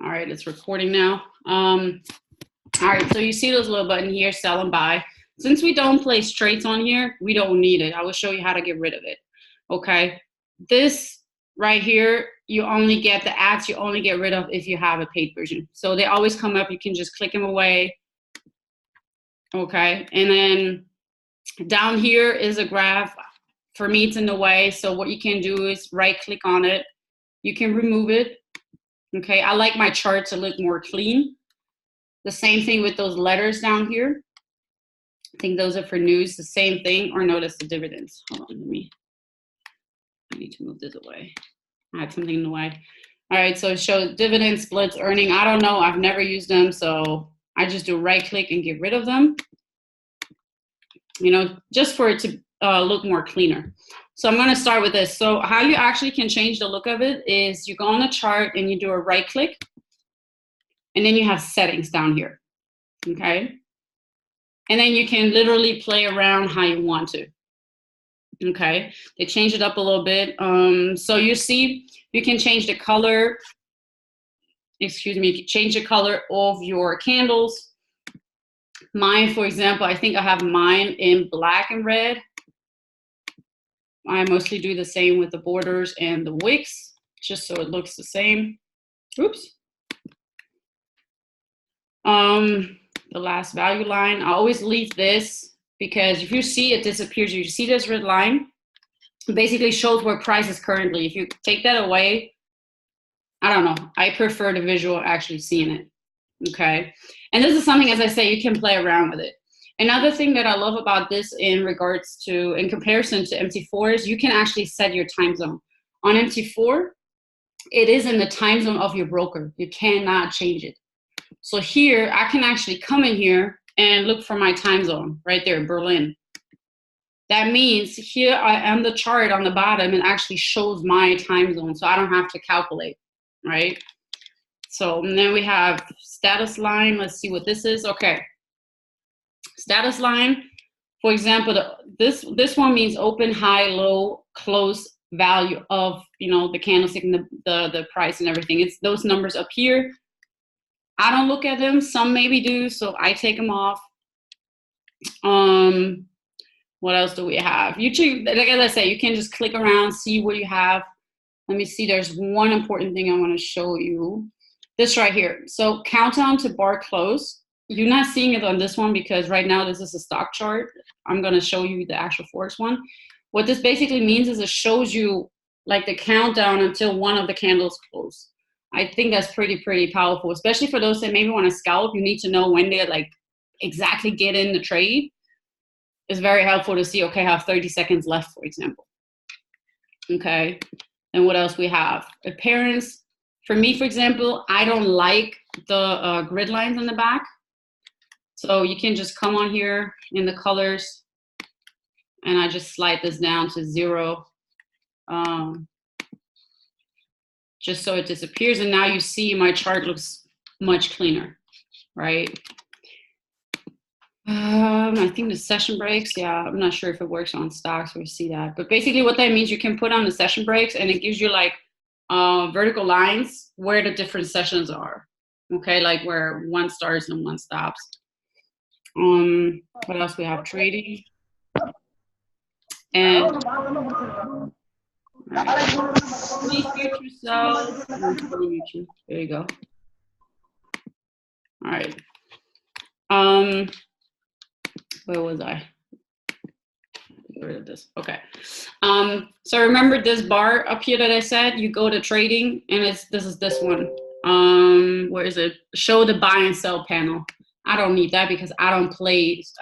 All right, it's recording now. All right, so you see those little button here, sell and buy. Since we don't place trades on here, we don't need it. I will show you how to get rid of it. Okay, this right here, you only get the ads, you only get rid of if you have a paid version. So they always come up, you can just click them away. Okay, and then down here is a graph. For me, it's in the way, so what you can do is right click on it. You can remove it. Okay, I like my chart to look more clean. The same thing with those letters down here. I think those are for news, the same thing, or notice the dividends. Hold on, I need to move this away. I had something in the way. All right, so it shows dividend splits, earning. I don't know, I've never used them, so I just do right click and get rid of them. You know, just for it to look more cleaner. So I'm gonna start with this. So how you actually can change the look of it is you go on the chart and you do a right click, and then you have settings down here, okay? And then you can literally play around how you want to, okay? They change it up a little bit. So you see, you can change the color, excuse me, you can change the color of your candles. Mine, for example, I think I have mine in black and red. I mostly do the same with the borders and the wicks, just so it looks the same. Oops. The last value line, I always leave this because if you see it disappears, you see this red line, it basically shows where price is currently. If you take that away, I don't know, I prefer the visual actually seeing it, okay? And this is something, as I say, you can play around with it. Another thing that I love about this in comparison to MT4 is you can actually set your time zone. On MT4, it is in the time zone of your broker. You cannot change it. So here, I can actually come in here and look for my time zone right there, Berlin. That means here I am the chart on the bottom and actually shows my time zone, so I don't have to calculate, right? So then we have status line. Let's see what this is. Okay. Status line, for example, this one means open, high, low, close value of, you know, the candlestick and the price and everything. It's those numbers up here. I don't look at them. Some maybe do, so I take them off. What else do we have? YouTube, like as I say, you can just click around, see what you have. Let me see. There's one important thing I want to show you. This right here. So countdown to bar close. You're not seeing it on this one because right now this is a stock chart. I'm going to show you the actual Forex one. What this basically means is it shows you like the countdown until one of the candles close. I think that's pretty powerful, especially for those that maybe want to scalp. You need to know when they like exactly get in the trade. It's very helpful to see, okay, I have 30 seconds left, for example. Okay, and what else we have? Appearance. For me, for example, I don't like the grid lines on the back. So you can just come on here in the colors, and I just slide this down to 0. Just so it disappears, and now you see my chart looks much cleaner, right? I think the session breaks, yeah, I'm not sure if it works on stocks or see that, but basically what that means, you can put on the session breaks and it gives you like vertical lines where the different sessions are, okay, like where one starts and one stops. What else we have? Trading. And please mute yourself. There you go. All right. Where was I? Get rid of this. Okay. So remember this bar up here that I said, you go to trading, and this is this one. Where is it? Show the buy and sell panel. I don't need that because I don't place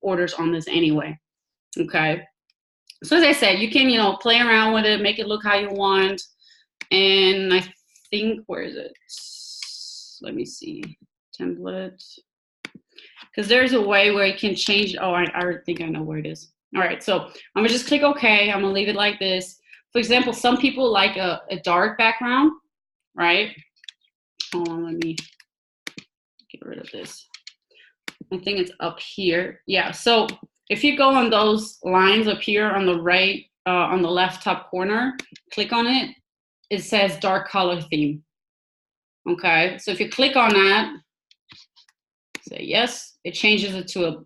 orders on this anyway. Okay. So as I said, you can, you know, play around with it, make it look how you want. And I think, where is it? Let me see. Template. Because there's a way where you can change. Oh, I think I know where it is. All right, so I'm gonna just click OK. I'm gonna leave it like this. For example, some people like a dark background, right? Hold on, let me get rid of this. I think it's up here. Yeah, so if you go on those lines up here on the right, on the left top corner, click on it, it says dark color theme. Okay, so if you click on that, say yes, it changes it to a,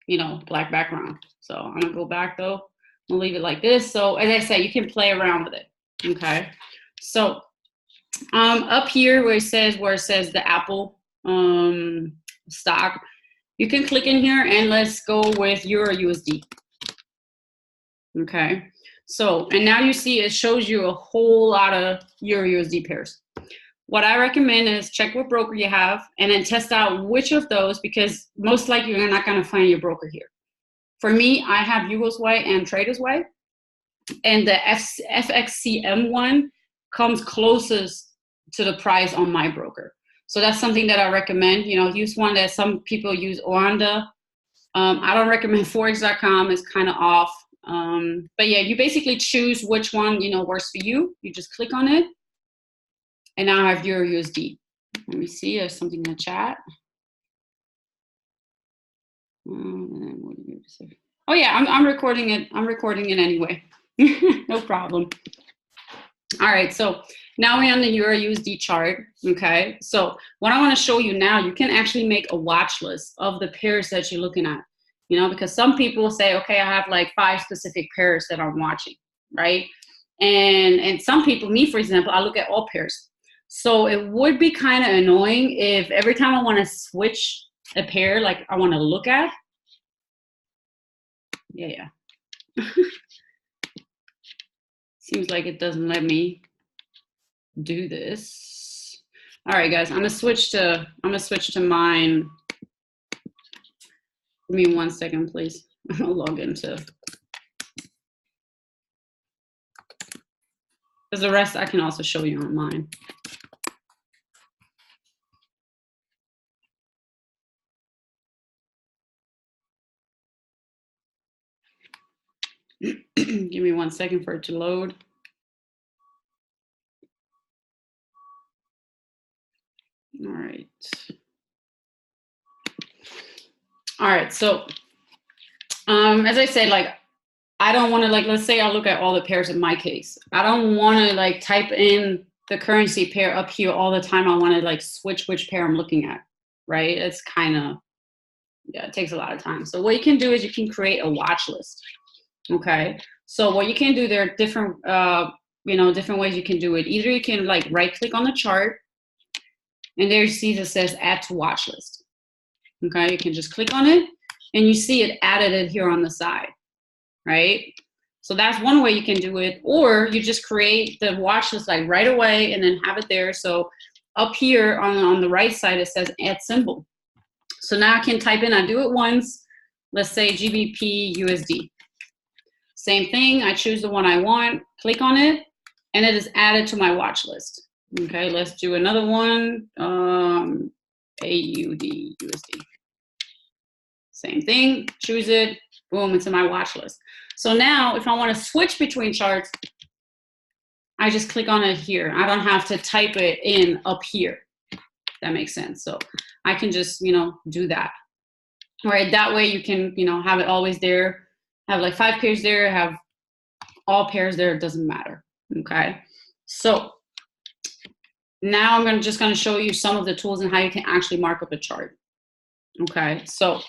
you know, black background. So I'm gonna go back though. I'm gonna leave it like this. So as I said, you can play around with it. Okay, so up here where it says the Apple stock, you can click in here and let's go with Euro USD. Okay, so and now you see it shows you a whole lot of Euro USD pairs. What I recommend is check what broker you have and then test out which of those, because most likely you're not going to find your broker here. For me, I have Hugo's Way and Trader's Way, and the FXCM one comes closest to the price on my broker. So that's something that I recommend. You know, use one that some people use, Oanda. I don't recommend Forex.com. It's kind of off. But yeah, you basically choose which one, you know, works for you. You just click on it. And now I have Euro USD. Let me see, there's something in the chat. Oh yeah, I'm recording it. I'm recording it anyway. No problem. All right, so now we're on the Euro USD chart. Okay, so what I want to show you now, you can actually make a watch list of the pairs that you're looking at. You know, because some people say, okay, I have like 5 specific pairs that I'm watching, right? And some people, me for example, I look at all pairs. So it would be kind of annoying if every time I want to switch a pair, like I want to look at. Yeah. Seems like it doesn't let me do this. All right, guys, I'm gonna switch to mine. Give me 1 second, please. I'll log into. Because the rest I can also show you on mine. Give me 1 second for it to load. All right. All right, so as I said, like I don't want to, like, let's say I look at all the pairs in my case. I don't want to like type in the currency pair up here all the time. I want to like switch which pair I'm looking at, right? It's kind of, yeah, it takes a lot of time. So what you can do is you can create a watch list. Okay, so what you can do, there are different, you know, different ways you can do it. Either you can like right click on the chart and there you see that says add to watch list. Okay, you can just click on it and you see it added it here on the side, right? So that's one way you can do it, or you just create the watch list like right away and then have it there. So up here on the right side, it says add symbol. So now I can type in, I do it once, let's say GBP USD. Same thing, I choose the one I want, click on it, and it is added to my watch list. Okay, let's do another one, AUD USD. Same thing, choose it, boom, it's in my watch list. So now if I want to switch between charts, I just click on it here. I don't have to type it in up here. That makes sense. So I can just, you know, do that. All right, that way you can, you know, have it always there. Have like 5 pairs there, have all pairs there, it doesn't matter. Okay, so now I'm just going to show you some of the tools and how you can actually mark up a chart. Okay, so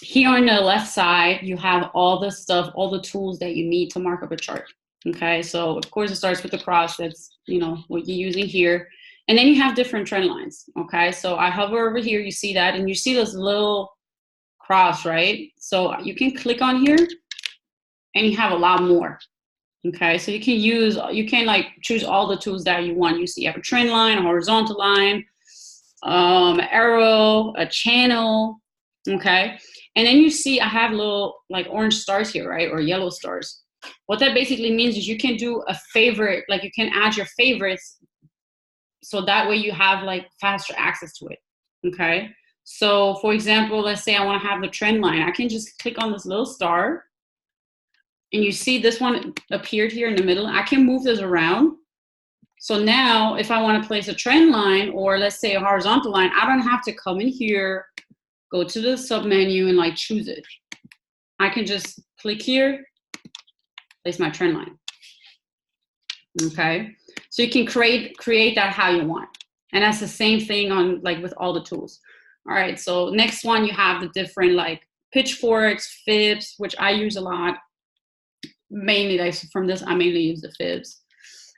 here on the left side, you have all the stuff, all the tools that you need to mark up a chart. Okay, so of course it starts with the cross. That's, you know, what you're using here. And then you have different trend lines. Okay, so I hover over here, you see that, and you see this little cross, right? So you can click on here and you have a lot more. Okay, so you can like choose all the tools that you want. You see you have a trend line, a horizontal line, arrow, a channel. Okay, and then you see I have little like orange stars here, right, or yellow stars. What that basically means is you can do a favorite, like you can add your favorites, so that way you have like faster access to it. Okay, so for example, let's say I want to have the trend line. I can just click on this little star, and you see this one appeared here in the middle. I can move this around. So now if I want to place a trend line, or let's say a horizontal line, I don't have to come in here, go to the sub menu and like choose it. I can just click here, place my trend line. Okay, so you can create that how you want, and that's the same thing on like with all the tools. All right, so next one you have the different like pitchforks, fibs, which I use a lot. Mainly like from this, I mainly use the fibs,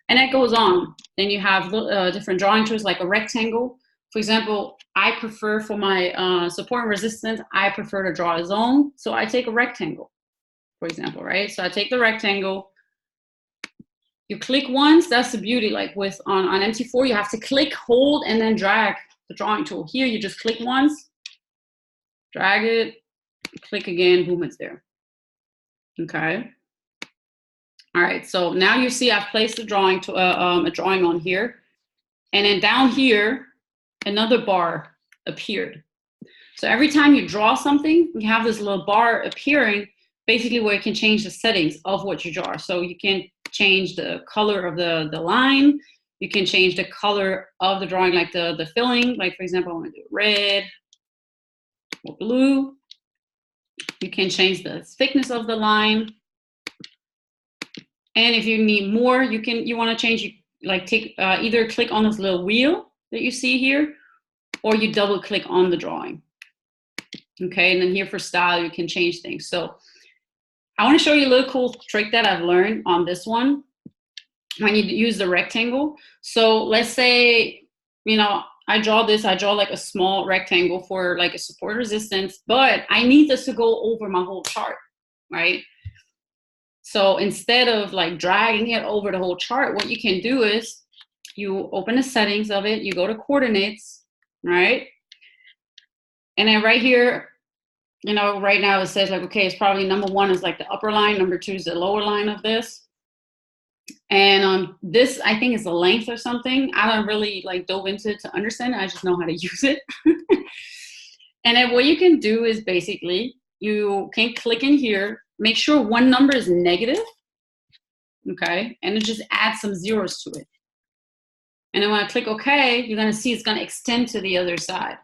and that goes on. Then you have different drawing tools like a rectangle. For example, I prefer for my support and resistance, I prefer to draw a zone, so I take a rectangle, for example, right? So I take the rectangle. You click once, that's the beauty. Like with on MT4, you have to click, hold, and then drag the drawing tool. Here, you just click once, drag it, click again, boom, it's there. Okay. All right, so now you see I've placed a drawing on here, and then down here, another bar appeared. So every time you draw something, you have this little bar appearing, basically where you can change the settings of what you draw. So you can change the color of the line. You can change the color of the drawing, like the filling. Like for example, I want to do red or blue. You can change the thickness of the line. And if you need more, you want to change, like take either click on this little wheel that you see here, or you double click on the drawing. Okay, and then here for style, you can change things. So I want to show you a little cool trick that I've learned on this one when you use the rectangle. So let's say, I draw like a small rectangle for like a support resistance, but I need this to go over my whole chart, right? So instead of like dragging it over the whole chart, what you can do is you open the settings of it, you go to coordinates, right? And then right here, right now it says like, okay, it's probably number 1 is like the upper line, number 2 is the lower line of this. And this, I think, is the length or something. I don't really like dove into it to understand it. I just know how to use it. And then what you can do is basically you can click in here, make sure one number is negative, okay, and then just add some zeros to it. And then when I click OK, you're going to see it's going to extend to the other side.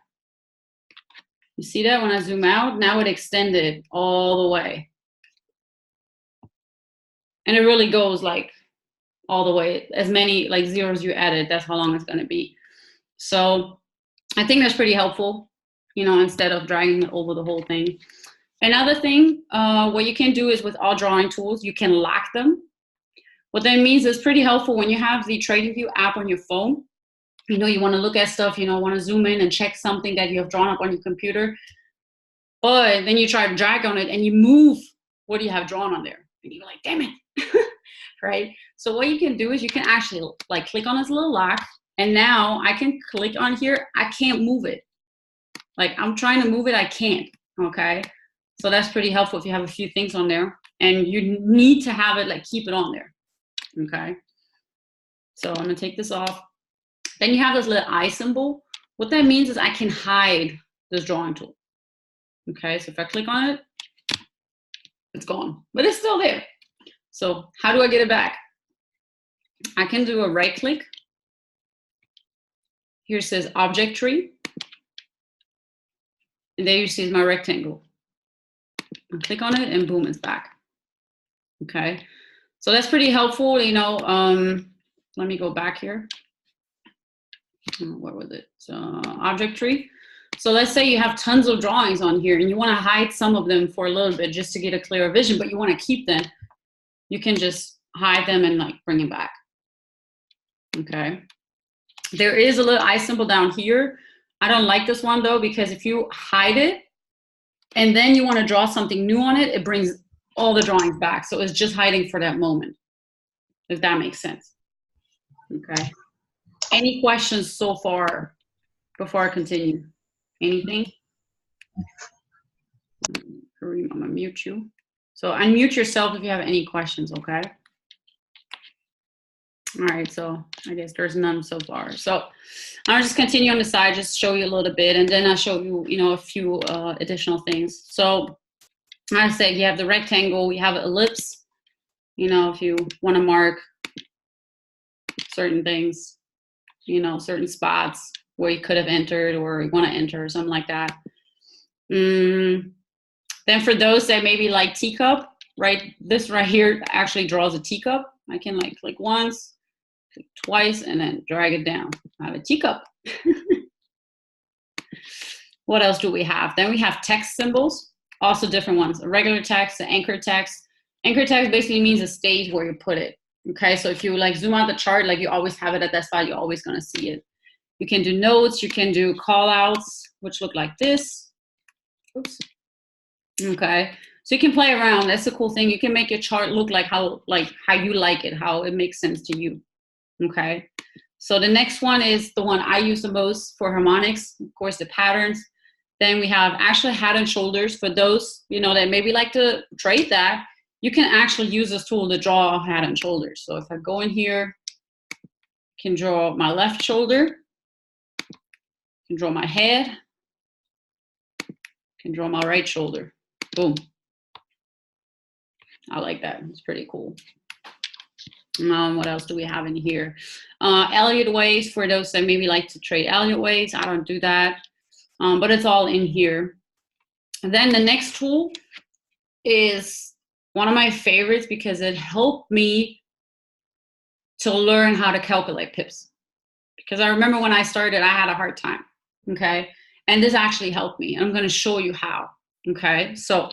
You see that when I zoom out? Now it extended all the way. And it really goes like all the way. As many like zeros you added, that's how long it's going to be. So I think that's pretty helpful, instead of dragging it over the whole thing. Another thing, what you can do is with all drawing tools, you can lock them. What that means is pretty helpful when you have the Tradingview app on your phone. You want to look at stuff, want to zoom in and check something that you have drawn up on your computer. But then you try to drag on it and you move what you have drawn on there. And you're like, damn it, right? So what you can do is you can actually like click on this little lock. And now I can click on here. I can't move it. Like I'm trying to move it, I can't, okay? So that's pretty helpful if you have a few things on there. And you need to have it, like keep it on there, okay? So I'm gonna take this off. Then you have this little eye symbol. What that means is I can hide this drawing tool. Okay, so if I click on it, it's gone, but it's still there. So how do I get it back? I can do a right click. Here it says object tree. And there you see my rectangle. I click on it and boom, it's back. Okay, so that's pretty helpful, let me go back here. What was it? Object tree. So let's say you have tons of drawings on here and you want to hide some of them for a little bit just to get a clearer vision, but you want to keep them. You can just hide them and like bring it back. Okay. There is a little eye symbol down here. I don't like this one though, because if you hide it and then you want to draw something new on it, it brings all the drawings back. So it's just hiding for that moment, if that makes sense. Okay. Any questions so far before I continue? Anything? I'm gonna mute you. So unmute yourself if you have any questions, okay? All right, so I guess there's none so far. So I'll just continue on the side, just show you a little bit, and then I'll show you, a few additional things. So I said you have the rectangle, you have an ellipse, if you want to mark certain things, certain spots where you could have entered or you want to enter or something like that. Then for those that maybe like teacup, right? This right here actually draws a teacup. I can like click once, click twice, and then drag it down. I have a teacup. What else do we have? Then we have text symbols, also different ones. A regular text, an anchor text. Anchor text basically means it stays where you put it. Okay, so if you like zoom out the chart, like you always have it at that spot, you're always gonna see it. You can do notes, you can do call outs, which look like this. Oops. Okay, so you can play around. That's the cool thing. You can make your chart look like how you like it, how it makes sense to you. Okay, so the next one is the one I use the most for harmonics, of course, the patterns. Then we have actually head and shoulders. For those, you know, that maybe like to trade that, you can actually use this tool to draw head and shoulders. So if I go in here, I can draw my left shoulder, I can draw my head, I can draw my right shoulder. Boom. I like that. It's pretty cool. What else do we have in here? Elliott waves, for those that maybe like to trade Elliott waves. I don't do that, but it's all in here. And then the next tool is one of my favorites because it helped me to learn how to calculate pips. Because I remember when I started, I had a hard time, okay? And this actually helped me. I'm gonna show you how, okay? So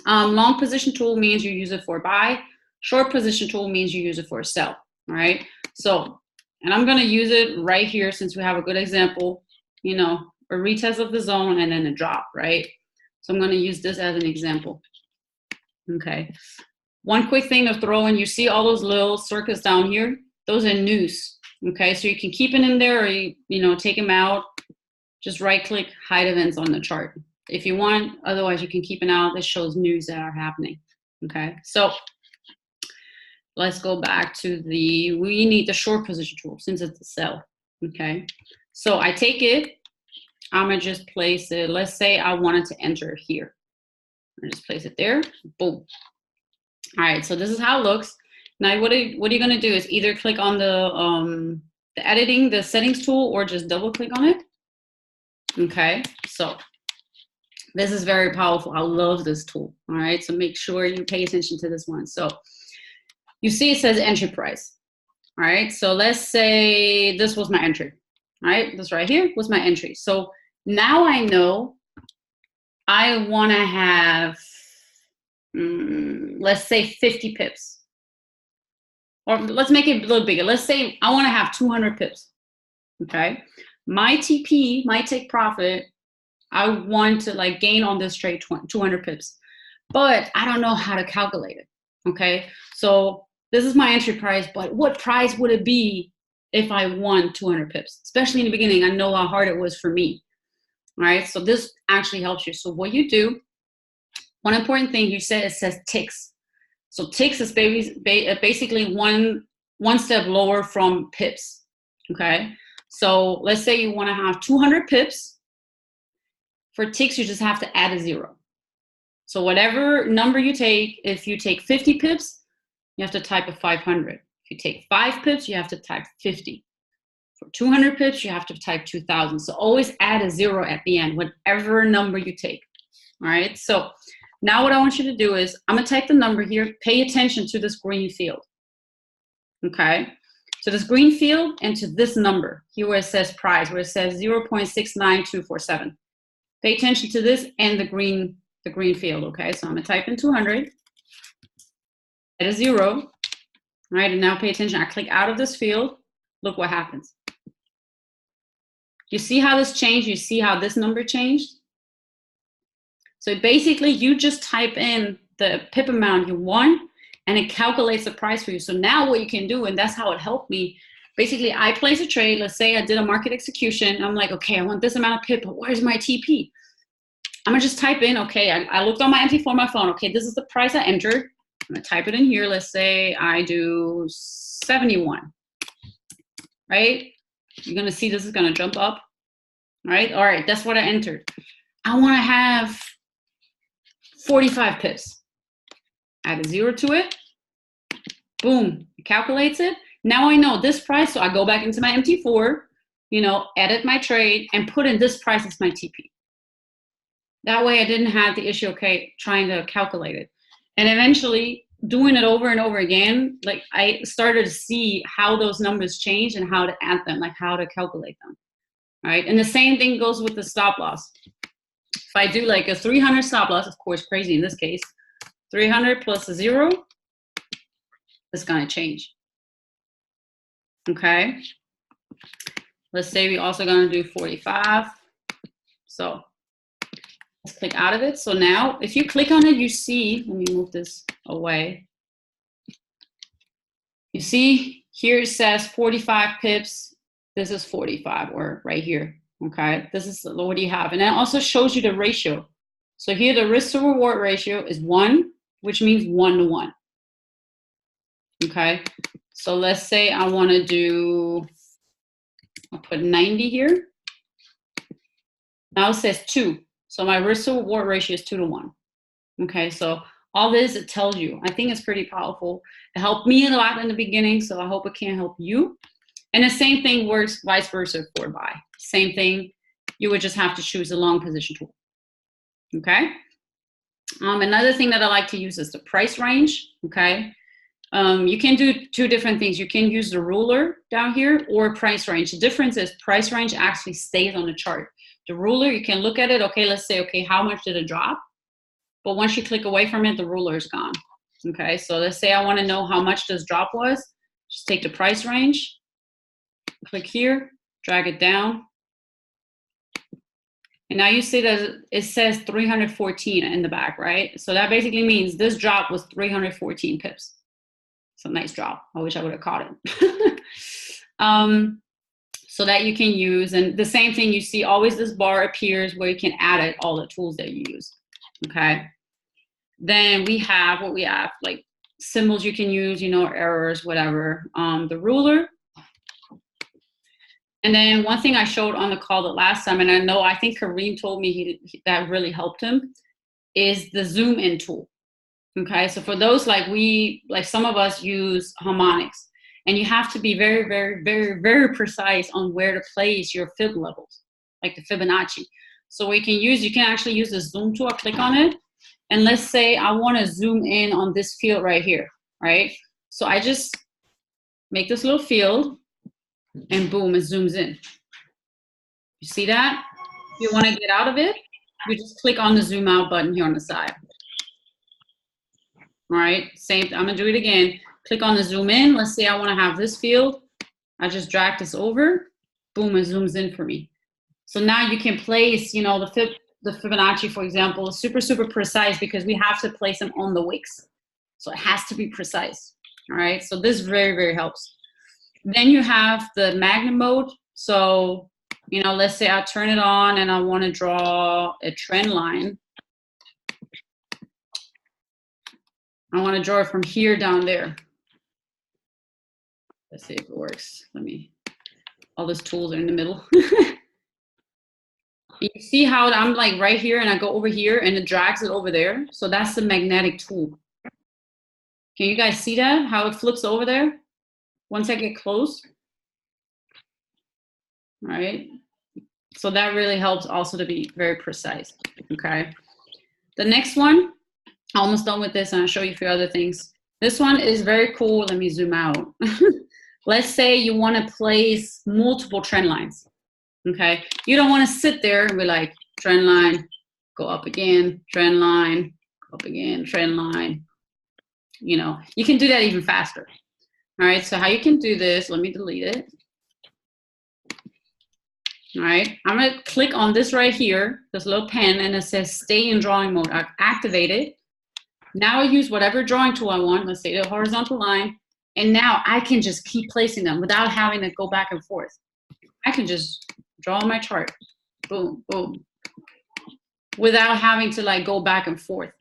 long position tool means you use it for buy. Short position tool means you use it for sell, all right? So, and I'm gonna use it right here since we have a good example, you know, a retest of the zone and then a drop, right? So I'm gonna use this as an example. Okay. One quick thing to throw in, you see all those little circles down here? Those are news. Okay, so you can keep it in there or you know, take them out. Just right click, hide events on the chart if you want. Otherwise, you can keep it out. This shows news that are happening. Okay, so let's go back to we need the short position tool since it's a sell. Okay, so I take it, I'm gonna just place it. Let's say I wanted to enter here. I just place it there, boom. All right, so this is how it looks. Now, what are you gonna do is either click on the editing, the settings tool, or just double click on it. Okay, so this is very powerful. I love this tool. All right, so make sure you pay attention to this one. So you see it says entry price. All right, so let's say this was my entry. All right, this right here was my entry. So now I know I want to have, let's say 50 pips. Or let's make it a little bigger. Let's say I want to have 200 pips. Okay. My TP, my take profit, I want to like gain on this trade 200 pips, but I don't know how to calculate it. Okay. So this is my entry price, but what price would it be if I won 200 pips? Especially in the beginning, I know how hard it was for me. All right. So this actually helps you. So what you do, one important thing you said, it says ticks. So ticks is basically one step lower from pips. Okay. So let's say you want to have 200 pips. For ticks, you just have to add a 0. So whatever number you take, if you take 50 pips, you have to type a 500. If you take 5 pips, you have to type 50. For 200 pips, you have to type 2,000. So always add a 0 at the end, whatever number you take. All right. So now what I want you to do is I'm going to type the number here. Pay attention to this green field. Okay. So this green field and to this number here where it says price, where it says 0.69247. Pay attention to this and the green field. Okay. So I'm going to type in 200. Add a 0. All right. And now pay attention. I click out of this field. Look what happens. You see how this changed? You see how this number changed? So basically, you just type in the pip amount you want, and it calculates the price for you. So now what you can do, and that's how it helped me, basically, I place a trade. Let's say I did a market execution. I'm like, okay, I want this amount of pip, but where's my TP? I'm going to just type in, okay, I looked on my MT4 on my phone. Okay, this is the price I entered. I'm going to type it in here. Let's say I do 71, right? You're going to see this is going to jump up, right? All right, that's what I entered. I want to have 45 pips. Add a 0 to it. Boom, it calculates it. Now I know this price, so I go back into my MT4, you know, edit my trade, and put in this price as my TP. That way I didn't have the issue, okay, trying to calculate it. And eventually, doing it over and over again, like I started to see how those numbers change and how to add them, like how to calculate them. All right. And the same thing goes with the stop loss. If I do like a 300 stop loss, of course, crazy in this case, 300 plus a 0, it's going to change. Okay. Let's say we also going to do 45. So let's click out of it. So now if you click on it, you see, let me move this away. You see here it says 45 pips. This is 45, or right here. Okay, this is what you have. And it also shows you the ratio. So here the risk to reward ratio is 1, which means 1 to 1. Okay, so let's say I want to do, I'll put 90 here. Now it says 2. So my risk to reward ratio is 2 to 1. Okay, so all this, it tells you. I think it's pretty powerful. It helped me a lot in the beginning, so I hope it can help you. And the same thing works vice versa for buy. Same thing, you would just have to choose a long position tool. Okay. Another thing that I like to use is the price range. Okay. You can do 2 different things. You can use the ruler down here or price range. The difference is price range actually stays on the chart. The ruler, you can look at it. Okay, let's say, okay, how much did it drop? But once you click away from it, the ruler is gone. Okay, so let's say I want to know how much this drop was. Just take the price range, click here, drag it down. And now you see that it says 314 in the back, right? So that basically means this drop was 314 pips. It's a nice drop. I wish I would have caught it. So that you can use, and the same thing, you see always this bar appears where you can add it, all the tools that you use. Okay. Then we have what we have, like symbols you can use, you know, errors, whatever. The ruler. And then one thing I showed on the call the last time, and I think Kareem told me that really helped him, is the zoom in tool. Okay, so for those like some of us use harmonics, and you have to be very, very, very, very precise on where to place your fib levels, like the Fibonacci. So what you can actually use the zoom tool. I'll click on it, and let's say I want to zoom in on this field right here, right? So I just make this little field, and boom, it zooms in. You see that? If you want to get out of it, you just click on the zoom out button here on the side. All right, same, I'm gonna do it again. Click on the zoom in. Let's say I want to have this field. I just drag this over, boom, it zooms in for me. So now you can place, you know, the Fibonacci, for example, super, super precise, because we have to place them on the wicks. So it has to be precise. All right, so this very, very helps. Then you have the magnet mode. So, you know, let's say I turn it on and I want to draw a trend line. I want to draw it from here down there. Let's see if it works. All those tools are in the middle. You see how I'm like right here and I go over here and it drags it over there. So that's the magnetic tool. Can you guys see that? How it flips over there? Once I get close. All right. So that really helps also to be very precise. Okay. The next one, almost done with this, and I'll show you a few other things. This one is very cool. Let me zoom out. Let's say you want to place multiple trend lines. Okay. You don't want to sit there and be like, trend line, go up again, trend line, go up again, trend line. You know, you can do that even faster. All right. So how you can do this, let me delete it. All right. I'm going to click on this right here, this little pen, and it says stay in drawing mode. I've activated. Now I use whatever drawing tool I want. Let's say the horizontal line. And now I can just keep placing them without having to go back and forth. I can just draw my chart. Boom, boom. Without having to like go back and forth.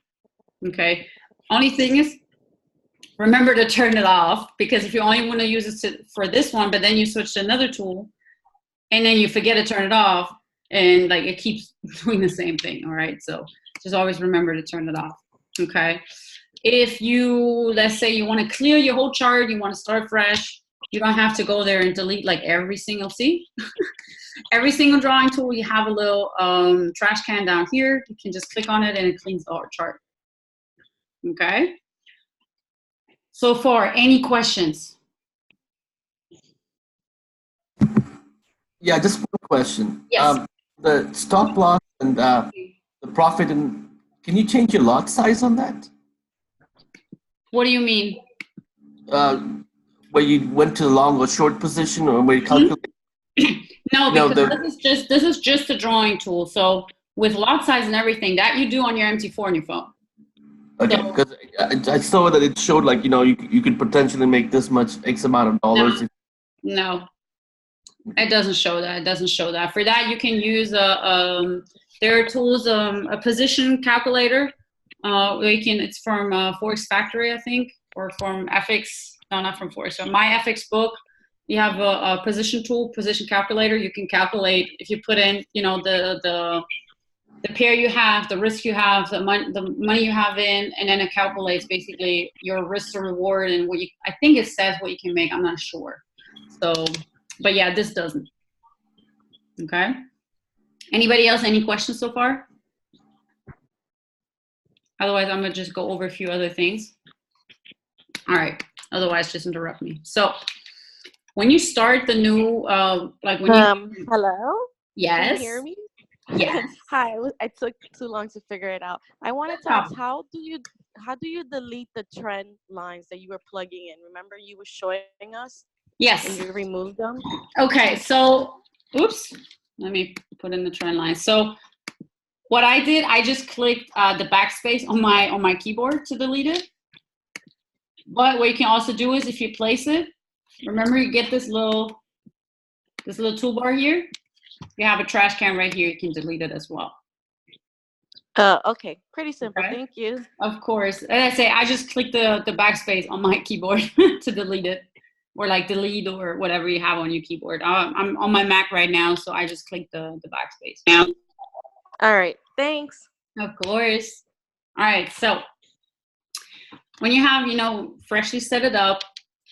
Okay. Only thing is, remember to turn it off, because if you only want to use it for this one, but then you switch to another tool and then you forget to turn it off, and like it keeps doing the same thing. All right. So just always remember to turn it off. Okay. If you, let's say you want to clear your whole chart, you want to start fresh, you don't have to go there and delete like every single, every single drawing tool. You have a little trash can down here. You can just click on it and it cleans the whole chart. Okay. so far. Any questions? Yeah, just one question. Yes. The stop loss and the profit, and can you change your lot size on that? What do you mean? Uh, where you went to the long or short position, or where you calculate? No, No, because this is just a drawing tool. So with lot size and everything that you do on your MT4 on your phone. okay, So, because I saw that it showed like you could potentially make this much X amount of dollars. no, it doesn't show that. It doesn't show that. For that, you can use there are tools, a position calculator. Where you can. It's from Forex Factory, I think, or from FX. No, not from Forex. So my FX book. You have a position tool, position calculator. You can calculate if you put in, the pair you have, the risk you have, the money you have in, and then it calculates basically your risk to reward and what you. I think it says what you can make. I'm not sure. So, but yeah, this doesn't. Okay. Anybody else? Any questions so far? Otherwise, I'm gonna just go over a few other things. All right. Otherwise, just interrupt me. So, when you start the new, like when you. Hello? Yes. Can you hear me? Yes. Hi. I took too long to figure it out. I wanted to ask, how do you delete the trend lines that you were plugging in? Remember you were showing us? Yes. And you removed them? Okay. So, oops. Let me put in the trend line. So, what I did, I just clicked the backspace on my keyboard to delete it. But what you can also do is if you place it, remember you get this little toolbar here. You have a trash can right here. You can delete it as well. Okay. Pretty simple. Okay. Thank you. Of course. As I say, I just clicked the backspace on my keyboard to delete it, or like delete or whatever you have on your keyboard. I'm on my Mac right now, so I just clicked the backspace. Now. All right. Thanks. Of course. All right. So when you have, freshly set it up,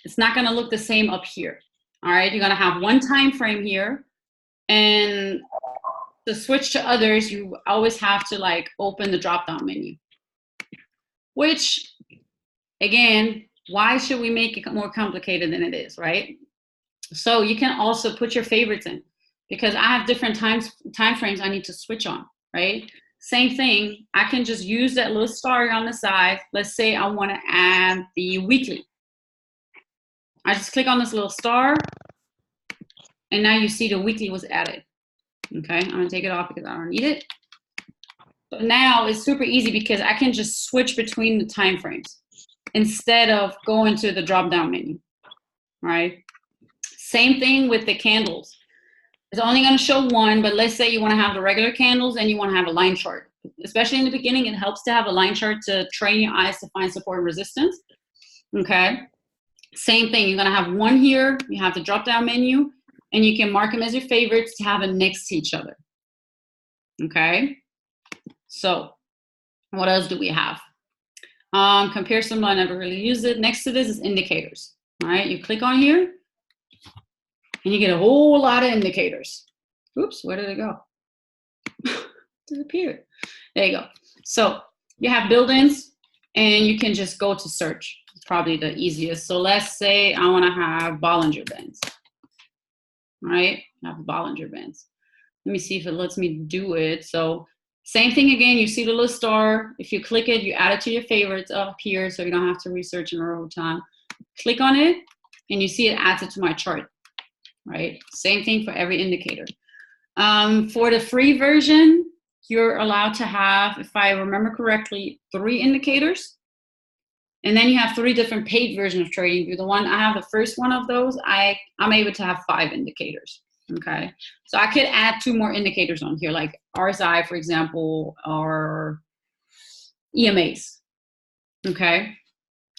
it's not going to look the same up here. All right. You're going to have one time frame here. And to switch to others, you always have to like open the drop down menu. Which, again, why should we make it more complicated than it is, right? So you can also put your favorites in, because I have different time frames I need to switch on, right? Same thing, I can just use that little star on the side. Let's say I want to add the weekly. I just click on this little star, and now you see the weekly was added. Okay, I'm gonna take it off because I don't need it. But now it's super easy because I can just switch between the time frames instead of going to the drop down menu, right? Same thing with the candles. It's only going to show one, but let's say you want to have the regular candles and you want to have a line chart. Especially in the beginning, it helps to have a line chart to train your eyes to find support and resistance. Okay. Same thing. You're going to have one here. You have the drop down menu, and you can mark them as your favorites to have them next to each other. Okay. So what else do we have? Compare symbol. I never really used it. Next to this is indicators. All right. You click on here, and you get a whole lot of indicators. Oops, where did it go? Disappeared. There you go. So you have build-ins, and you can just go to search. It's probably the easiest. So let's say I want to have Bollinger Bands. All right, I have Bollinger Bands. Let me see if it lets me do it. So same thing again. You see the little star. If you click it, you add it to your favorites up here, so you don't have to research in a whole time. Click on it, and you see it adds it to my chart. Right? Same thing for every indicator. For the free version, you're allowed to have, if I remember correctly, 3 indicators. And then you have 3 different paid versions of Tradingview. The one I have, the first one of those, I'm able to have 5 indicators. Okay. So I could add 2 more indicators on here, like RSI, for example, or EMAs. Okay.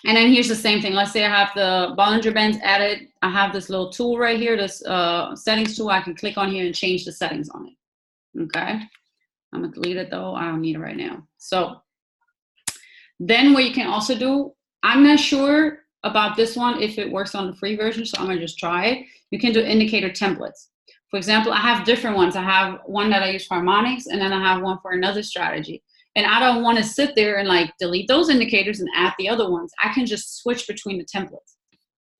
And then here's the same thing. Let's say I have the Bollinger Bands added. I have this little tool right here, this settings tool. I can click on here and change the settings on it. Okay. I'm going to delete it though. I don't need it right now. So then what you can also do, I'm not sure about this one if it works on the free version, so I'm going to just try it. You can do indicator templates. For example, I have different ones. I have one that I use for harmonics, and then I have one for another strategy. and I don't want to sit there and like delete those indicators and add the other ones. I can just switch between the templates.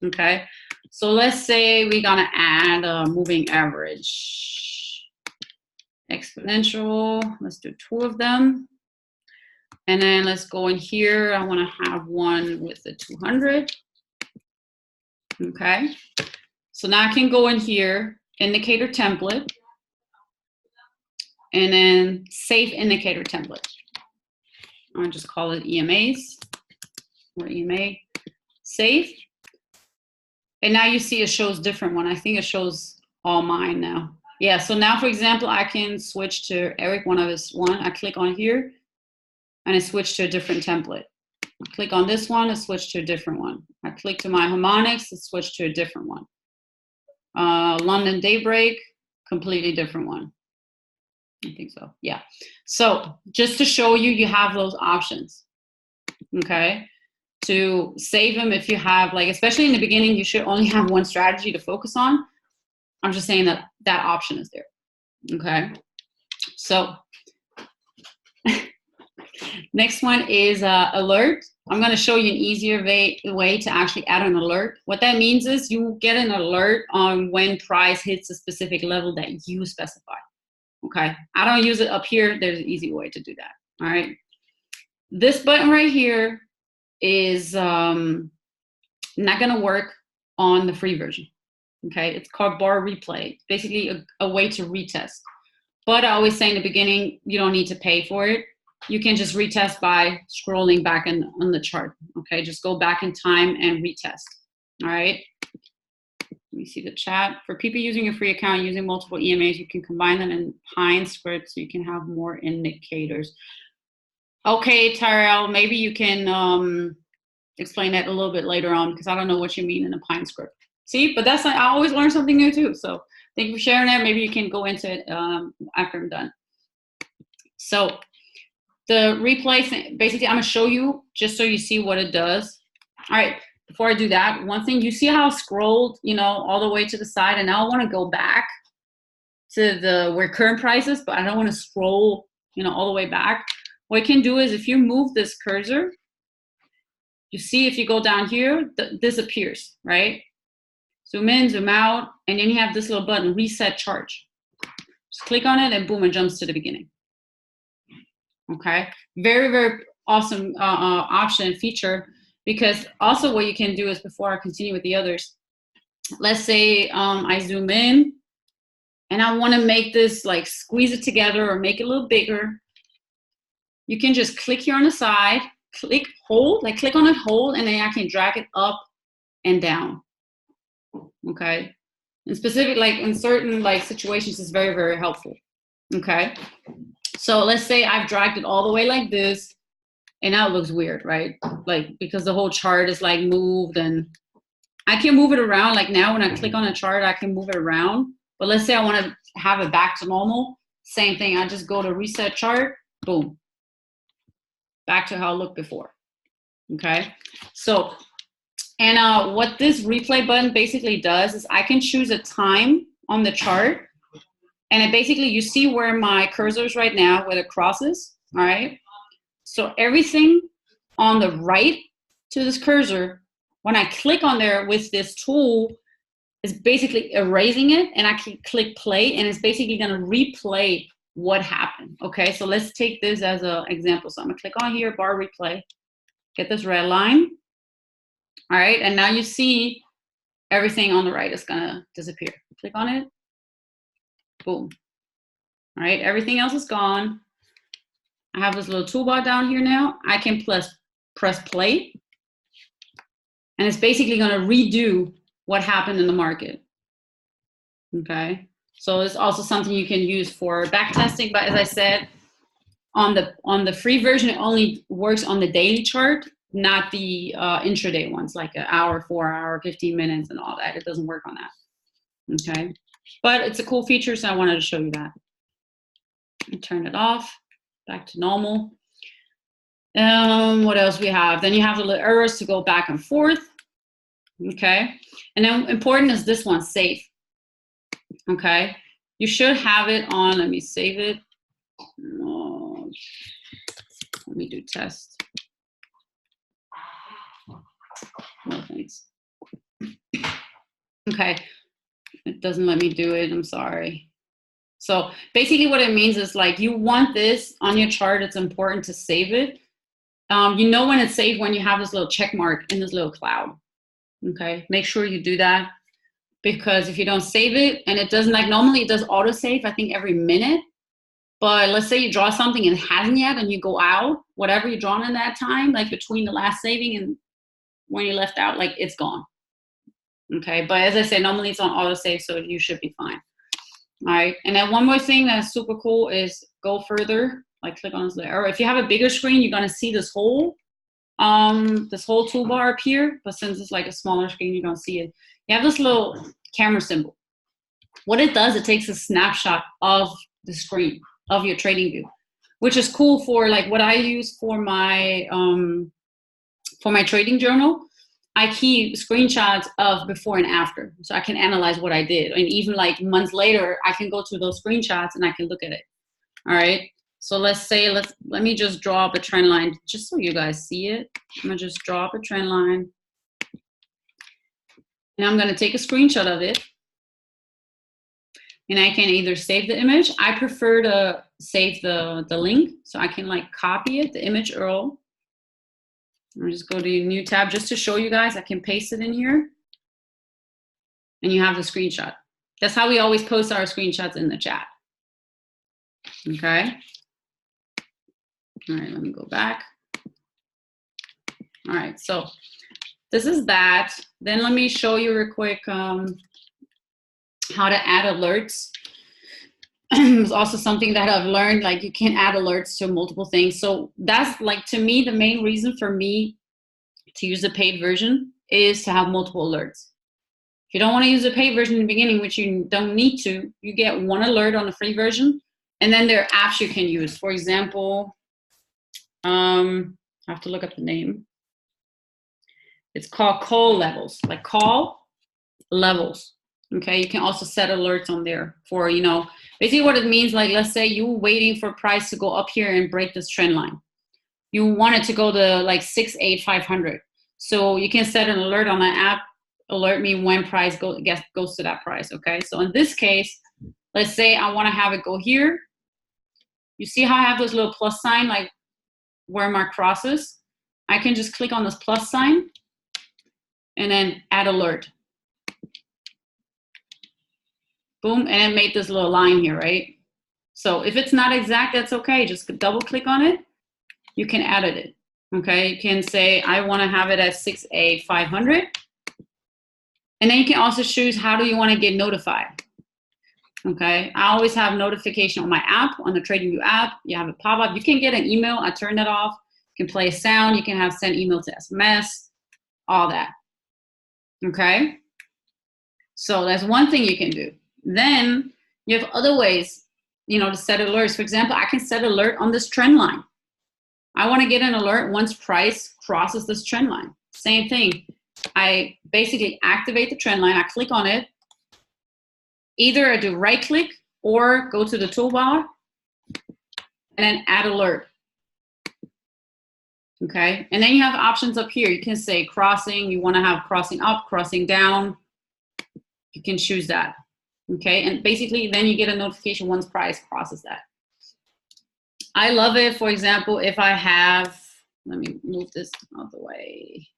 Okay, so let's say we're gonna add a moving average, exponential. Let's do 2 of them. And then let's go in here. I want to have one with the 200. Okay, so now I can go in here, indicator template, and then save indicator template. I'll just call it EMAs or EMA, save. And now you see it shows different one. I think it shows all mine now. Yeah, so now, for example, I can switch to Eric, one of his one. I click on here, and I switch to a different template. I click on this one, I switch to a different one. I click to my harmonics, and switch to a different one. London Daybreak, completely different one. I think so, yeah. So just to show you, you have those options, okay? To save them if you have, like, especially in the beginning, you should only have one strategy to focus on. I'm just saying that that option is there, okay? So next one is alert. I'm going to show you an easier way to actually add an alert. What that means is you get an alert on when price hits a specific level that you specify. Okay, I don't use it up here. There's an easy way to do that. All right, this button right here is not going to work on the free version. Okay, it's called bar replay. It's basically a way to retest. But I always say in the beginning, you don't need to pay for it. You can just retest by scrolling back on the chart. Okay, just go back in time and retest. All right. Let me see the chat. For people using a free account using multiple EMAs, you can combine them in Pine script so you can have more indicators. Okay, Tyrell, maybe you can explain that a little bit later on because I don't know what you mean in a Pine script. See, but that's, I always learn something new too. So thank you for sharing that. Maybe you can go into it after I'm done. So the replay thing, basically I'm gonna show you just so you see what it does. All right, before I do that, one thing, you see how I scrolled, you know, all the way to the side, and now I wanna go back to the where current price is, but I don't wanna scroll, you know, all the way back. What you can do is if you move this cursor, you see if you go down here, this appears, right? Zoom in, zoom out, and then you have this little button, reset chart. Just click on it and boom, it jumps to the beginning. Okay, very, very awesome option and feature, because also what you can do is, before I continue with the others, let's say I zoom in and I want to make this, like, squeeze it together or make it a little bigger. You can just click here on the side, click, hold, like click on it, hold, and then I can drag it up and down. Okay, and specific, like in certain like situations, is very, very helpful. Okay, so let's say I've dragged it all the way like this, and now it looks weird, right? Like, because the whole chart is like moved, and I can move it around. Like now when I click on a chart, I can move it around. But let's say I want to have it back to normal. Same thing, I just go to reset chart, boom, back to how it looked before. Okay, so, and what this replay button basically does is I can choose a time on the chart, and it basically, you see where my cursor is right now, where the cross is, all right? So everything on the right to this cursor, when I click on there with this tool, is basically erasing it, and I can click play, and it's basically gonna replay what happened, okay? So let's take this as an example. So I'm gonna click on here, bar replay, get this red line, all right? And now you see everything on the right is gonna disappear. Click on it, boom. All right, everything else is gone. I have this little toolbar down here now. I can press play, and it's basically gonna redo what happened in the market, okay? So it's also something you can use for back testing, but as I said, on the free version, it only works on the daily chart, not the intraday ones, like an hour, 4 hour, 15 minutes and all that. It doesn't work on that, okay? But it's a cool feature, so I wanted to show you that. Turn it off, back to normal. What else we have? Then you have the little arrows to go back and forth, okay? And then important is this one, save, okay? You should have it on, let me save it. Let me do test. No thanks. Okay, it doesn't let me do it. I'm sorry. So basically what it means is like you want this on your chart. It's important to save it. You know when it's saved when you have this little check mark in this little cloud. Okay, make sure you do that, because if you don't save it and it doesn't, like normally it does auto save, I think every minute. But let's say you draw something and it hasn't yet and you go out, whatever you drawn in that time, like between the last saving and when you left out, like it's gone. Okay, but as I said, normally it's on auto save, so you should be fine. All right, and then one more thing that's super cool is go further, like click on this layer. Or if you have a bigger screen, you're gonna see this whole toolbar up here, but since it's like a smaller screen, you don't see it. You have this little camera symbol. What it does, it takes a snapshot of the screen of your trading view, which is cool for like what I use for my trading journal. I keep screenshots of before and after, so I can analyze what I did. And even like months later, I can go to those screenshots and I can look at it. All right. So let's say, let me just draw up a trend line just so you guys see it. I'm gonna just draw up a trend line. And I'm gonna take a screenshot of it. And I can either save the image. I prefer to save the link, so I can like copy it, the image URL. I'll just go to a new tab just to show you guys. I can paste it in here. And you have the screenshot. That's how we always post our screenshots in the chat. Okay. All right, let me go back. All right, so this is that. Then let me show you real quick how to add alerts. It's also something that I've learned, like you can add alerts to multiple things. So that's like, to me, the main reason for me to use the paid version is to have multiple alerts. If you don't want to use the paid version in the beginning, which you don't need to, you get one alert on the free version. And then there are apps you can use. For example, I have to look up the name. It's called call levels, like call levels. Okay, you can also set alerts on there for, you know, basically what it means, like let's say you're waiting for price to go up here and break this trend line. You want it to go to like 68500. So you can set an alert on the app, alert me when price goes to that price. Okay, so in this case, let's say I want to have it go here. You see how I have this little plus sign, like where my cross is? I can just click on this plus sign and then add alert. Boom, and it made this little line here, right? So if it's not exact, that's okay. Just double click on it. You can edit it, okay? You can say, I want to have it at 68500. And then you can also choose how do you want to get notified, okay? I always have notification on my app, on the TradingView app. You have a pop-up. You can get an email. I turn that off. You can play a sound. You can have send email to SMS, all that, okay? So that's one thing you can do. Then you have other ways, you know, to set alerts. For example, I can set alert on this trend line. I want to get an alert once price crosses this trend line. Same thing. I basically activate the trend line. I click on it. Either I do right click or go to the toolbar and then add alert. Okay. And then you have options up here. You can say crossing. You want to have crossing up, crossing down. You can choose that. Okay. And basically then you get a notification once price crosses that. I love it. For example, if I have, let me move this out of the way.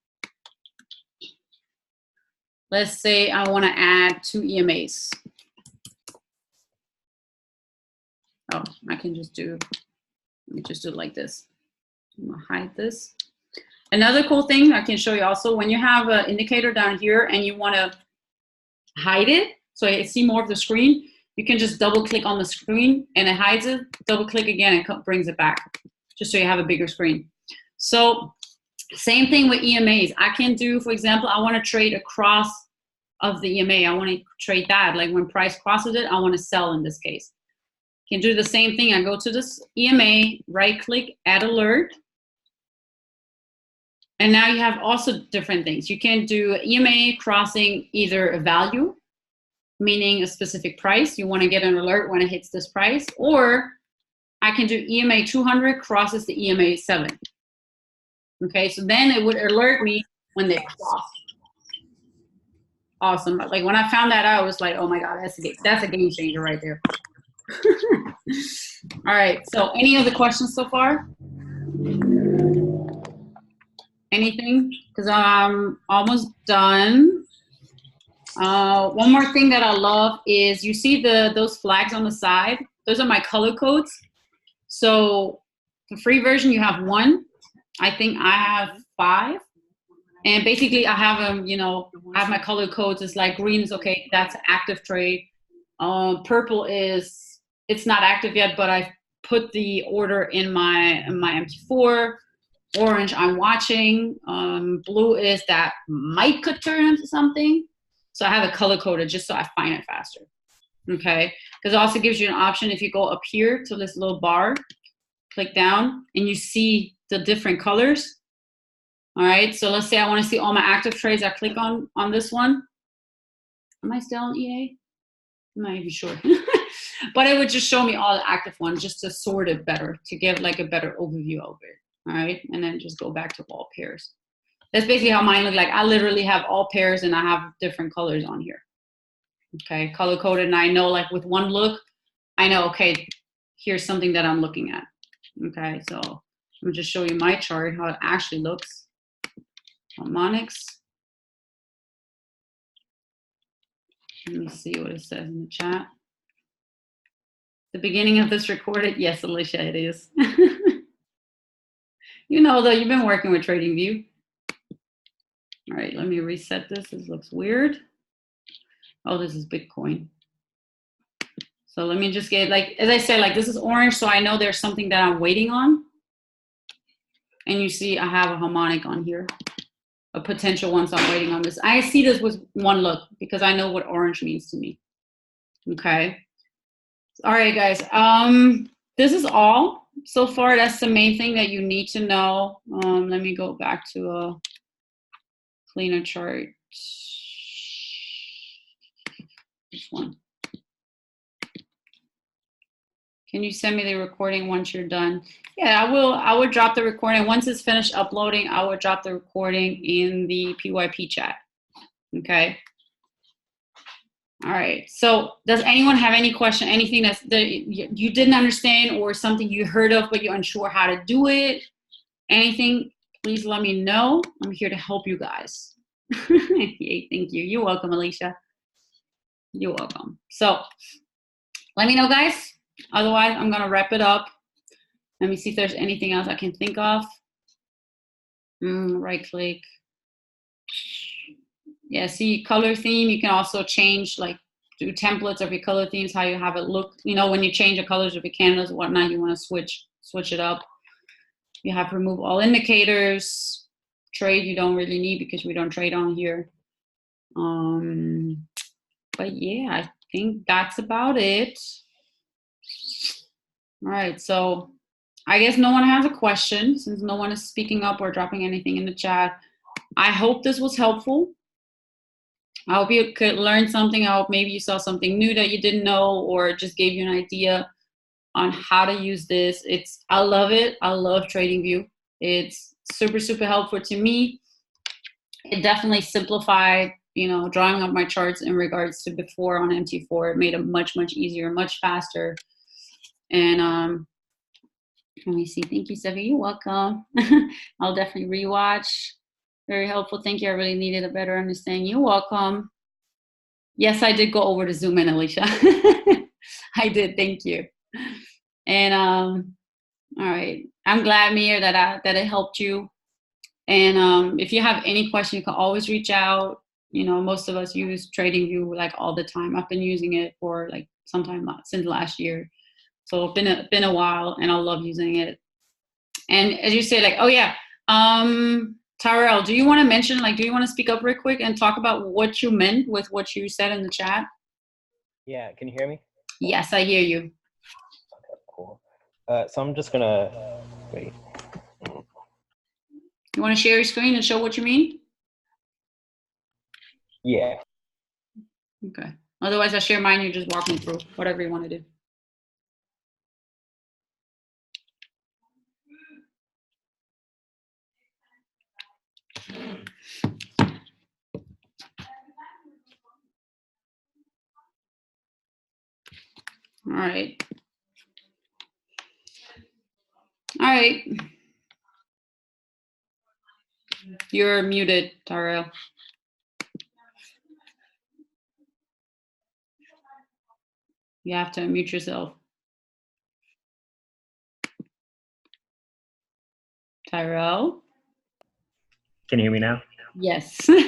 Let's say I want to add 2 EMAs. Oh, I can just do, let me just do it like this. I'm gonna hide this. Another cool thing I can show you also, when you have an indicator down here and you want to hide it, so you see more of the screen, you can just double click on the screen and it hides it, double click again and brings it back, just so you have a bigger screen. So same thing with EMAs. I can do, for example, I want to trade across of the EMA. I want to trade that, like when price crosses it, I want to sell in this case. Can do the same thing. I go to this EMA, right click, add alert. And now you have also different things. You can do EMA crossing either a value, meaning a specific price. You want to get an alert when it hits this price, or I can do EMA 200 crosses the EMA 7. Okay, so then it would alert me when they cross. Awesome. Like when I found that out, I was like, oh my God, that's a game changer right there. All right, so any other questions so far? Anything? Because I'm almost done. One more thing that I love is you see those flags on the side? Those are my color codes. So the free version, you have 1. I think I have 5. And basically I have them, you know, I have my color codes. It's like green is okay, that's active trade. Purple is, it's not active yet, but I put the order in my MT4. Orange, I'm watching. Blue is that might could turn into something. So I have it color coded just so I find it faster. Okay, because it also gives you an option if you go up here to this little bar, click down, and you see the different colors. All right, so let's say I want to see all my active trades. I click on this one. Am I still on EA? I'm not even sure. But it would just show me all the active ones just to sort it better, to give like a better overview of it. All right, and then just go back to all pairs. That's basically how mine look like. I literally have all pairs and I have different colors on here. Okay, color coded, and I know like with one look, I know, okay, here's something that I'm looking at. Okay, so let me just show you my chart, how it actually looks. Harmonics. Let me see what it says in the chat. The beginning of this recorded? Yes, Alicia, it is. You know, though, you've been working with TradingView. All right, let me reset this. This looks weird. Oh, this is Bitcoin. So let me just get, like, as I said, like this is orange, so I know there's something that I'm waiting on. And you see I have a harmonic on here, a potential one, so I'm waiting on this. I see this with one look because I know what orange means to me. Okay. All right, guys. This is all. So far, that's the main thing that you need to know. Let me go back to a cleaner chart. This one. Can you send me the recording once you're done? Yeah, I will. I would drop the recording. Once it's finished uploading, I will drop the recording in the PYP chat. Okay. All right. So does anyone have any question, anything that you didn't understand or something you heard of but you're unsure how to do it? Anything, please let me know. I'm here to help you guys. Yay, thank you. You're welcome, Alicia. You're welcome. So let me know, guys. Otherwise, I'm going to wrap it up. Let me see if there's anything else I can think of. Right click. Yeah, see color theme. You can also change, like, do templates of your color themes, how you have it look. You know, when you change the colors of your candles and whatnot, you want to switch it up. You have to remove all indicators. Trade you don't really need because we don't trade on here. But yeah, I think that's about it. All right, so I guess no one has a question since no one is speaking up or dropping anything in the chat. I hope this was helpful. I hope you could learn something. I hope maybe you saw something new that you didn't know or just gave you an idea on how to use this. I love it. I love TradingView. It's super, super helpful to me. It definitely simplified, you know, drawing up my charts in regards to before on MT4. It made it much, much easier, much faster. And let me see. Thank you, Steffi. You're welcome. I'll definitely rewatch. Very helpful. Thank you. I really needed a better understanding. You're welcome. Yes, I did go over to Zoom in, Alicia. I did. Thank you. And all right. I'm glad, Mia, that it helped you. And if you have any question, you can always reach out. You know, most of us use TradingView like all the time. I've been using it for like sometime since last year. So it's been a while, and I love using it. And as you say, like, oh yeah, Tyrell, do you want to mention, like, do you want to speak up real quick and talk about what you meant with what you said in the chat? Yeah, can you hear me? Yes, I hear you. Okay, cool. So I'm just gonna wait. You want to share your screen and show what you mean? Yeah. Okay. Otherwise, I share mine. You just walk me through whatever you want to do. All right. All right. You're muted, Tyrell. You have to unmute yourself. Tyrell? Can you hear me now? Yes. Okay,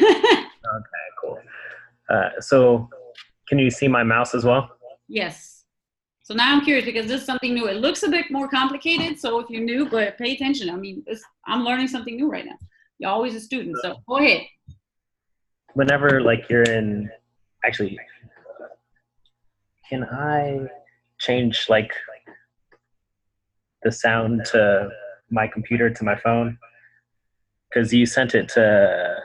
cool. So can you see my mouse as well? Yes. So now I'm curious because this is something new. It looks a bit more complicated. So if you're new, but pay attention. I mean, I'm learning something new right now. You're always a student. So go ahead. Whenever like you're in, actually, can I change like the sound to my computer to my phone? Because you sent it to,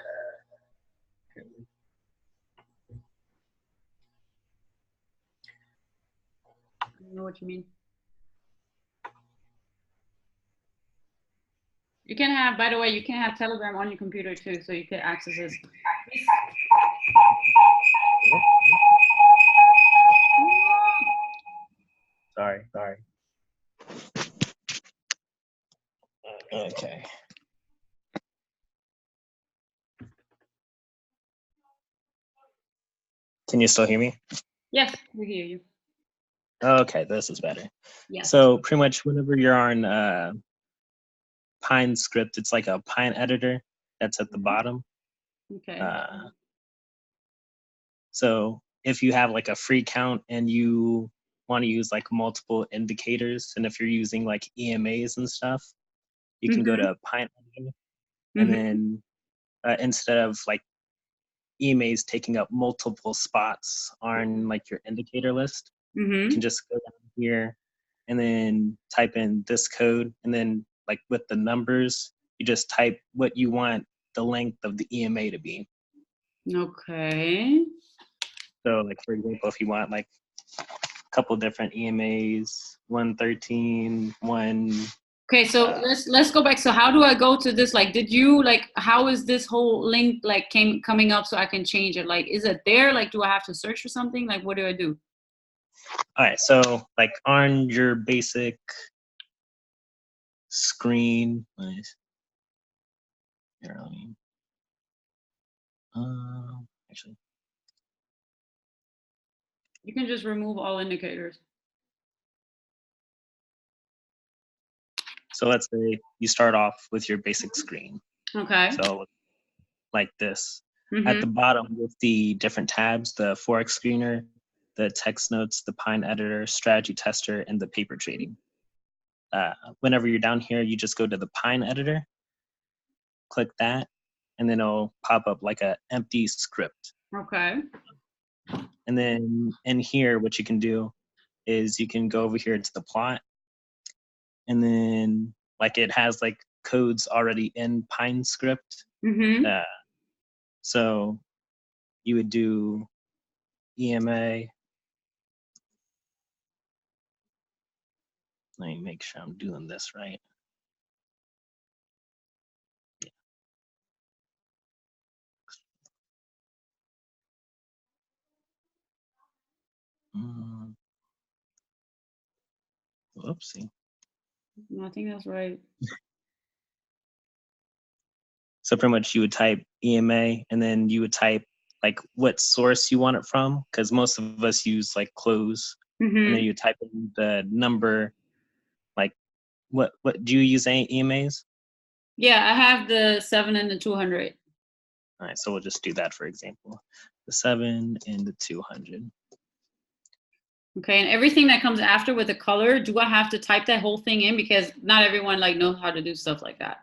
I don't know what you mean. You can have, by the way, you can have Telegram on your computer too, so you can access this. sorry. Okay. Can you still hear me? Yes, we hear you. Okay, this is better. Yes. So pretty much whenever you're on Pine script, it's like a Pine editor that's at the bottom. Okay. So if you have like a free count and you want to use like multiple indicators, and if you're using like EMAs and stuff, you can go to Pine editor, and then instead of like EMAs taking up multiple spots on like your indicator list, you can just go down here and then type in this code, and then like with the numbers, you just type what you want the length of the EMA to be. Okay. So like for example, if you want like a couple different EMAs, 113, Okay, so let's go back. So how do I go to this? Like, did you like? How is this whole link like coming up so I can change it? Like, is it there? Like, do I have to search for something? Like, what do I do? all right, so like on your basic screen, actually, You can just remove all indicators. so let's say you start off with your basic screen. Okay. So like this. At the bottom with the different tabs, the Forex screener, the text notes, the Pine editor, strategy tester, and the paper trading. Whenever you're down here, you just go to the Pine editor, click that, and then it'll pop up like an empty script. Okay. And then in here, what you can do is you can go over here to the plot, and then like it has like codes already in Pine script. So you would do EMA. Let me make sure I'm doing this right. Whoopsie. I think that's right. So pretty much you would type EMA, and then you would type like what source you want it from, because most of us use like close, and then you type in the number. Like what do you use any EMAs? Yeah, I have the 7 and the 200. All right, so we'll just do that for example. The 7 and the 200. Okay, and everything that comes after with the color, do I have to type that whole thing in? Because not everyone like knows how to do stuff like that.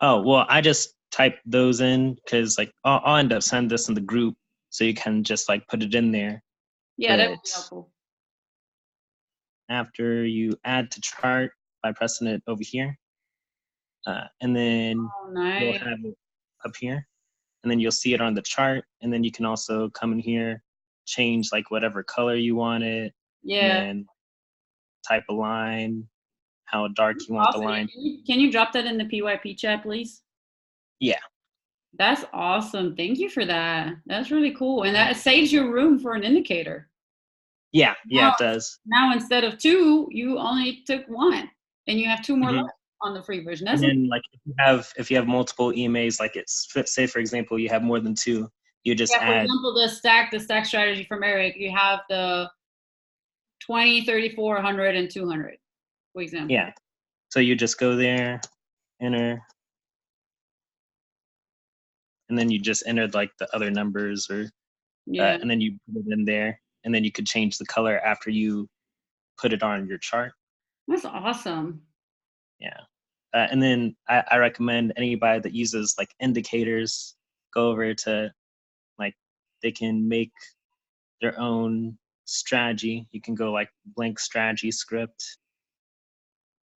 Oh, well, I just type those in because like I'll end up sending this in the group, so you can just like put it in there. Yeah, that would be helpful. After you add to chart by pressing it over here, and then you'll have it up here, and then you'll see it on the chart, and then you can also come in here, change like whatever color you want it, and then type a line, how dark you want the line. Can you drop that in the PYP chat, please? Yeah. That's awesome. Thank you for that. That's really cool. And that saves your room for an indicator. Yeah, Now, it does. now instead of 2, you only took 1, and you have 2 more Mhm. left on the free version. And That's then like if you have multiple EMAs, like say for example you have more than 2, you just yeah. For add. example, the stack strategy from Eric. You have the 20, 34, 100, and 200. For example. Yeah. So you just go there, enter, and then you just enter like the other numbers, or Yeah. and then you put it in there, and then you could change the color after you put it on your chart. That's awesome. Yeah. And then I recommend anybody that uses like indicators go over to like they can make their own strategy. You can go like blank strategy script,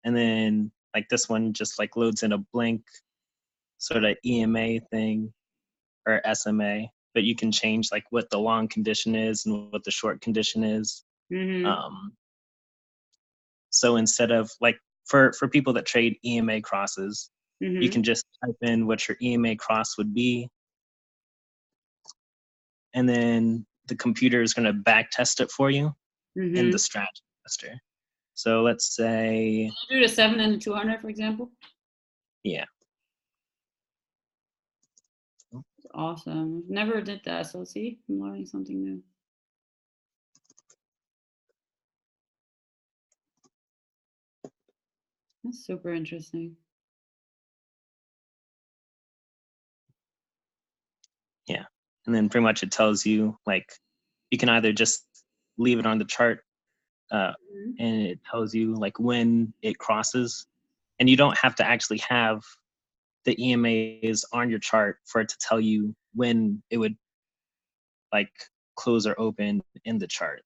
and then like this one just like loads in a blank sort of EMA thing or SMA, but you can change like what the long condition is and what the short condition is. Mm-hmm. So instead of like for people that trade EMA crosses, you Mm-hmm. can just type in what your EMA cross would be, and then the computer is going to back test it for you in Mm-hmm. the strategy tester. So let's say, Can you do the 7 and the 200, for example? yeah. Awesome. Never did that. So see, I'm learning something new. That's super interesting. Yeah. And then pretty much it tells you like you can either just leave it on the chart and it tells you like when it crosses, and you don't have to actually have the EMAs on your chart for it to tell you when it would like close or open in the chart.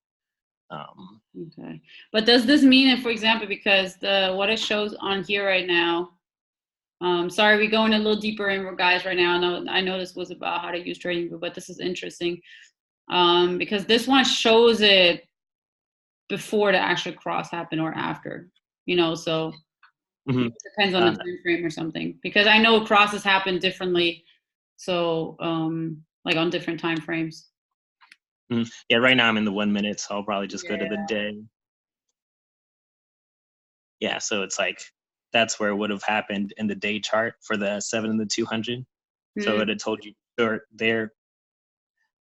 Okay. But does this mean that, for example, because what it shows on here right now, sorry, we're going a little deeper in, guys, right now. I know this was about how to use Tradingview, but this is interesting because this one shows it before the actual cross happened or after, so Mhm. it depends on the time frame or something. Because I know crosses happen differently, so like on different time frames. Yeah, right now I'm in the 1 minute, so I'll probably just go to the Yeah. day. Yeah, so it's like that's where it would have happened in the day chart for the 7 and the 200. So it had told you there.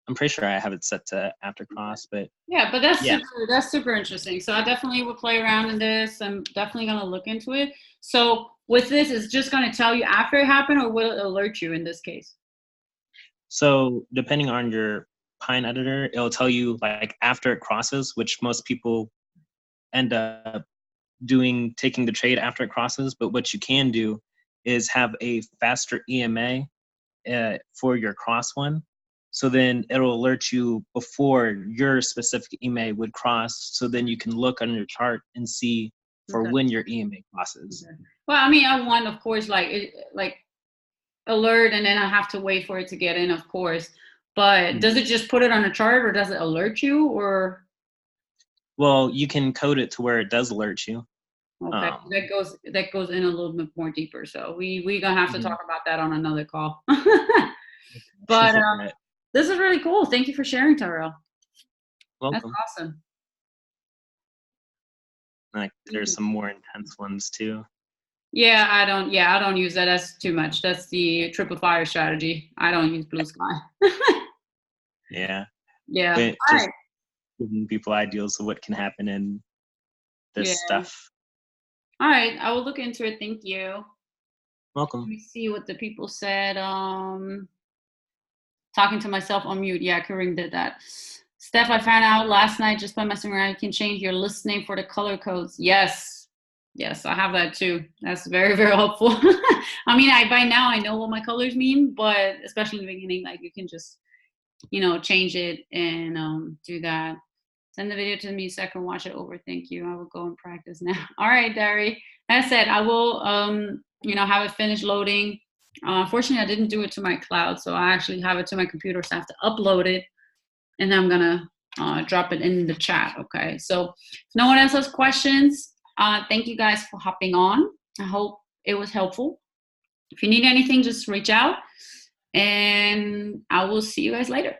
I'm pretty sure I have it set to after cross, but Yeah, but that's yeah. super interesting. So I definitely will play around in this. I'm definitely gonna look into it. So with this, it's just gonna tell you after it happened, or will it alert you in this case? So depending on your Pine editor, it'll tell you like after it crosses, which most people end up taking the trade after it crosses. But what you can do is have a faster EMA for your cross one. So then it'll alert you before your specific EMA would cross. So then you can look on your chart and see for Okay. when your EMA crosses. Okay. Well, I mean, I want, of course, like alert, and then I have to wait for it to get in, of course. But does it just put it on a chart, or does it alert you, or? Well, you can code it to where it does alert you. Okay, that goes in a little bit more deeper. So we gonna have to talk about that on another call. But Right. this is really cool. Thank you for sharing, Tyrell. Welcome. That's awesome. Like there's some more intense ones too. Yeah, I don't use that. That's too much. That's the triple fire strategy. I don't use blue sky. Yeah. Yeah. But All just right. giving people ideas of what can happen in this Yeah. stuff. All right. I will look into it. Thank you. Welcome. Let me see what the people said. Talking to myself on mute. Yeah, Kareem did that. Steph, I found out last night just by messing around, you can change your list name for the color codes. Yes, I have that too. That's very, very helpful. I mean, by now I know what my colors mean, but especially in the beginning, like you can just, change it and do that. Send the video to me so I can watch it over. Thank you. I will go and practice now. All right, Dari. As I said, I will, have it finished loading. Unfortunately, I didn't do it to my cloud, so I actually have it to my computer, so I have to upload it, and then I'm gonna drop it in the chat. Okay. So if no one else has questions, thank you guys for hopping on. I hope it was helpful. If you need anything, just reach out, and I will see you guys later.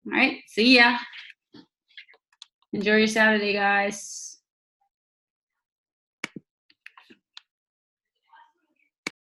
All right. See ya. Enjoy your Saturday, guys.